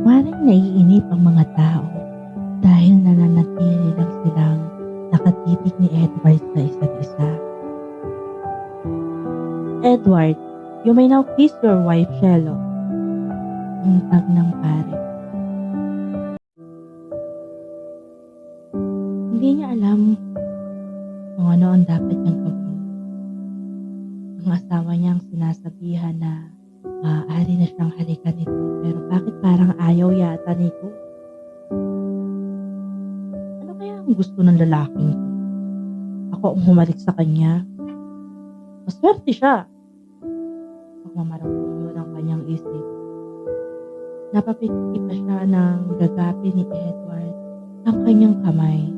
Maring naiinip ang mga tao dahil nananatili lang silang nakatitig ni Edward sa isa't isa. Edward, you may now kiss your wife, Shelo. Buntag ng pare. Hindi niya alam kung ano ang dapat niyang gawin. Ang asawa niyang sinasabihan na maaari na siyang halikan nito, pero bakit parang ayaw yata nito? Ano kaya ang gusto ng lalaking to? Ako ang humalik sa kanya. Maswerte siya. Pagmamarapon yun ang kanyang isip. Napapikit pa siya ng gagapi ni Edward ang kanyang kamay.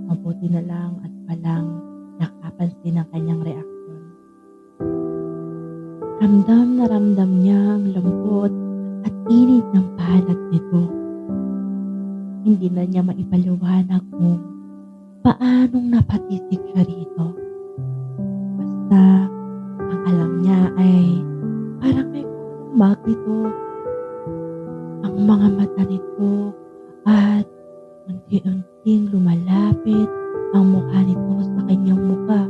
Mabuti na lang at palang nakapansin ang kanyang reaksyon. Ramdam na ramdam niya ang lambot at init ng palad nito. Hindi na niya maipaliwanag kung paanong napatisik siya rito. Basta ang alam niya ay parang may magnito ang mga mata nito at unti-unting lumalapit ang mukha nito sa kanyang mukha.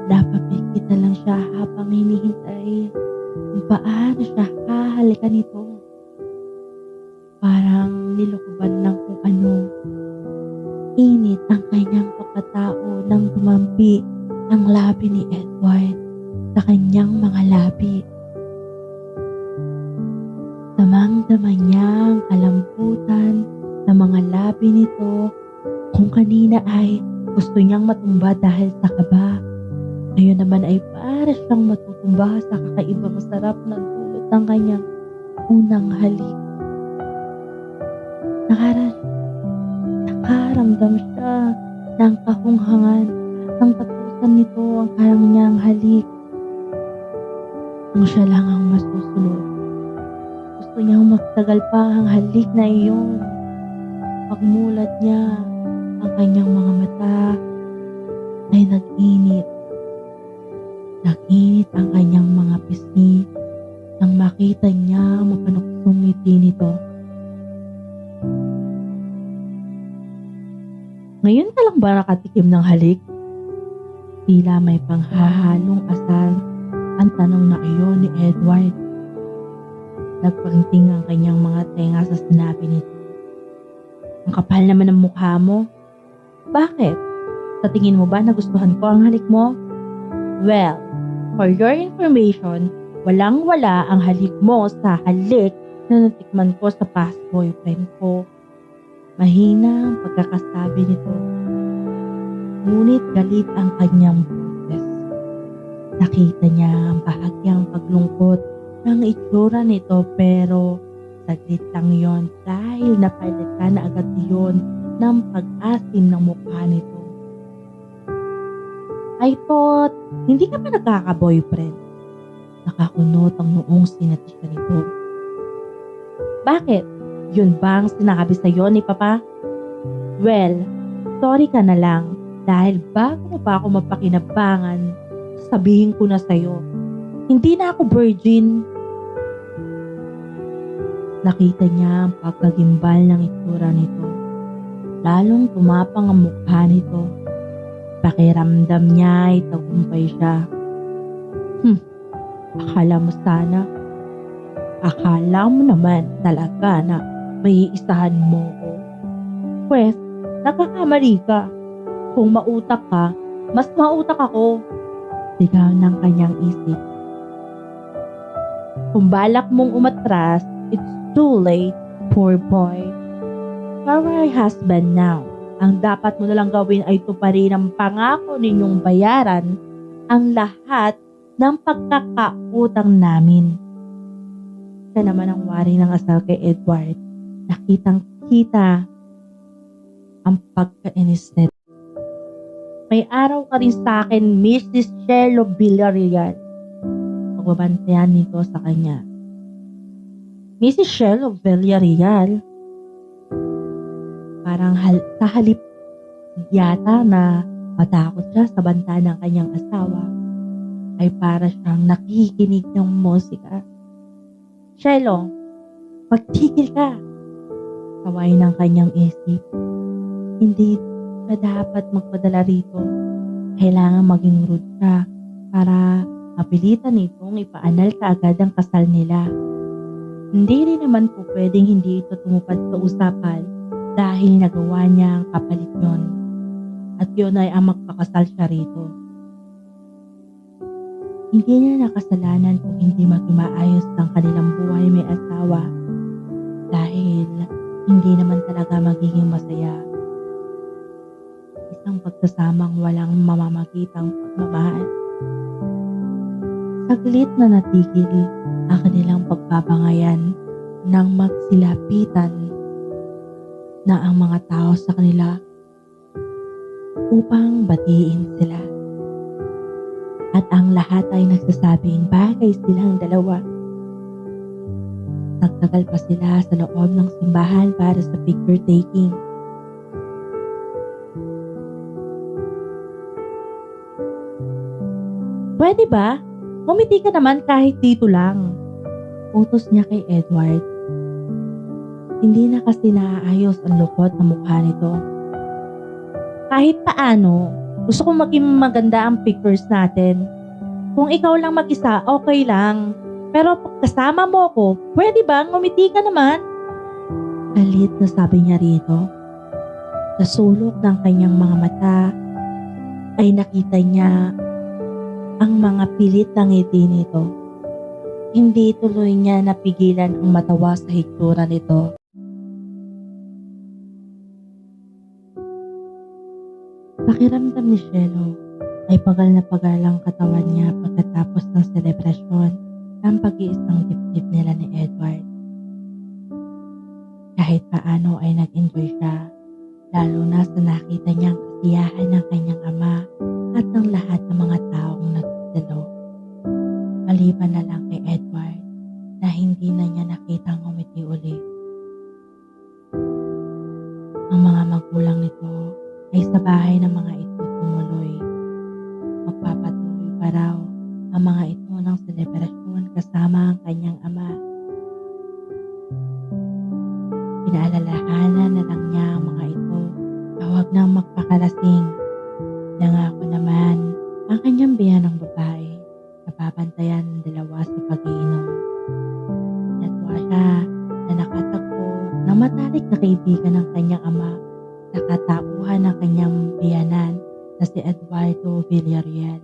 Napapikit na lang siya habang hinihintay kung paano siya hahalikan nito. Parang nilukuban ng kung ano. Init ang kanyang pagkatao nang dumampi ang labi ni Edward sa kanyang mga labi. Damang-dama niya ang kalambutan ng mga labi nito. Kung kanina ay gusto niyang matumba dahil sa kaba, ngayon naman ay para siyang matutumba sa kakaibang sarap na dulot ng kanyang unang halik. Nakaramdam siya ng kahunghangan nang tapusan nito ang kanyang halik. Kung siya lang ang masusunod, gusto niyang magtagal pa ang halik na iyon. Pagmulat niya, ang kanyang mga mata ay nag-init. Nag-init ang kanyang mga pisngi nang makita niya ang mapanuksong ngiti nito. Ngayon ka lang ba nakatikim ng halik? Tila may panghahalong asal ang tanong na iyon ni Edward. Nagpangting ang kanyang mga tenga sa sinabi nito. Ang kapal naman ng mukha mo. Bakit? Sa tingin mo ba nagustuhan ko ang halik mo? Well, for your information, walang-wala ang halik mo sa halik na natikman ko sa past boyfriend ko. Mahina ang pagkakasabi nito. Ngunit galit ang kanyang boses. Nakita niya ang bahagyang paglungkot ng itsura nito pero saglit lang yon dahil napalitan na agad iyon ng pag-asim ng mukha nito. I thought, hindi ka pa nagkaka-boyfriend? Nakakunot ang noong sinati siya nito. Bakit? Yun ba ang sinabi sa'yo ni Papa? Well, sorry ka na lang dahil bago mo pa ako mapakinabangan, sabihin ko na sa'yo, hindi na ako virgin. Nakita niya ang pagkagimbal ng itsura nito. Lalong tumapang ang mukha nito. Pakiramdam niya ay tagumpay siya. Akala mo sana. Akala mo naman talaga na may isahan mo ko. Pwes, nagkakamali ka. Kung mautak ka, mas mautak ako. Sigaw ng kanyang isip. Kung balak mong umatras, it's too late, poor boy. You're my husband now. Ang dapat mo nalang gawin ay tuparin ang pangako ninyong bayaran ang lahat ng pagkakautang namin. Siya naman ang wari ng asal kay Edward. Nakitang-kita ang pagkainis nito. May araw ka rin sa akin, Mrs. Shelo Villarreal. Pagbabantayan nito sa kanya. Mrs. Shelo Villarreal? Parang sa halip yata na matakot siya sa banta ng kanyang asawa, ay para siyang nakikinig ng musika. Shelo, Magtigil ka! Saway ng kanyang isip. Hindi siya dapat magpadala rito. Kailangan maging rude siya para mapilitan itong ipaanal kaagad ang kasal nila. Hindi rin naman po pwedeng hindi ito tumupad sa usapan dahil nagawa niya ang kapalit yon. At yun ay ang magpakasal siya rito. Hindi niya nakasalanan kung hindi maging maayos ang kanilang buhay may asawa dahil hindi naman talaga magiging masaya. Isang pagsasamang walang mamamagitang pagmamahal. Saglit na natigil ang kanilang pagbabangayan nang magsilapitan na ang mga tao sa kanila upang batiin sila. At ang lahat ay nagsasabing bagay silang dalawa. Nagtagal pa sila sa loob ng simbahan para sa picture taking. Pwede ba? Ngumiti ka naman kahit dito lang. Utos niya kay Edward. Hindi na kasi naaayos ang lukot ng mukha nito. Kahit paano, gusto kong maging maganda ang pictures natin. Kung ikaw lang mag-isa, okay lang. Pero pag kasama mo ko, pwede ba? Ngumiti ka naman. Galit na sabi niya rito. Sa sulok ng kanyang mga mata, ay nakita niya ang mga pilit na ngiti nito. Hindi tuloy niya napigilan ang matawa sa hitsura nito. Pakiramdam ni Shelo ay pagal na pagal ang katawan niya pagkatapos ng selebrasyon ng pag-iisang dibdib nila ni Edward. Kahit paano ay nag-enjoy siya, lalo na sa nakita niyang kasiyahan ng kanyang ama at ng lahat ng mga taong nagdalo. Maliban na lang kay Edward na hindi na niya nakitang ngumiti uli. Ang mga magulang nito ay sa bahay ng mga ito tumuloy. Magpapatuloy pa raw ang mga ito ng selebrasyon kasama ang kanyang ama. Pinaalalahanan na lang niya ang mga ito na huwag nang magpakalasing. Nangako naman ang kanyang biyanang babae na babantayan ng dalawa sa pag-iinom. Natwa siya na nakatagpo ng matalik na kaibigan ng kanyang ama sa katauhan ng kanyang biyanan na si Eduardo Villarreal.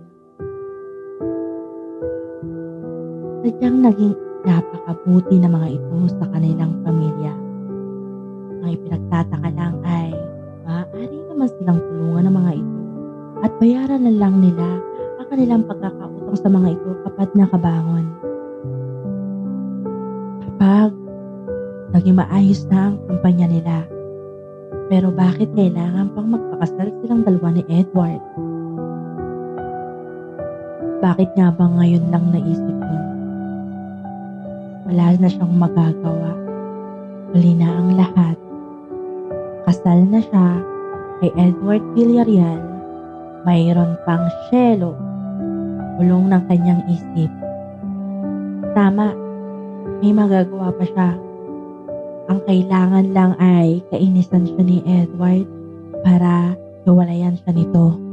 Sadyang naging napakabuti ng mga ito sa kanilang pamilya. Ang ipinagtataka lang ay maaari naman silang tulungan ng mga ito at bayaran na lang nila ang kanilang pagkakautang sa mga ito kapag nakabangon. Kapag naging maayos na ang kumpanya nila. Pero bakit kailangan pang magpakasal silang dalawa ni Edward? Bakit nga ba ngayon lang naisip yun? Wala na siyang magagawa. Huli na ang lahat. Kasal na siya kay Edward Villarreal. Mayroon pang Shelo. Bulong ng kanyang isip. Tama, may magagawa pa siya. Ang kailangan lang ay kainisan siya ni Edward para hiwalayan siya nito.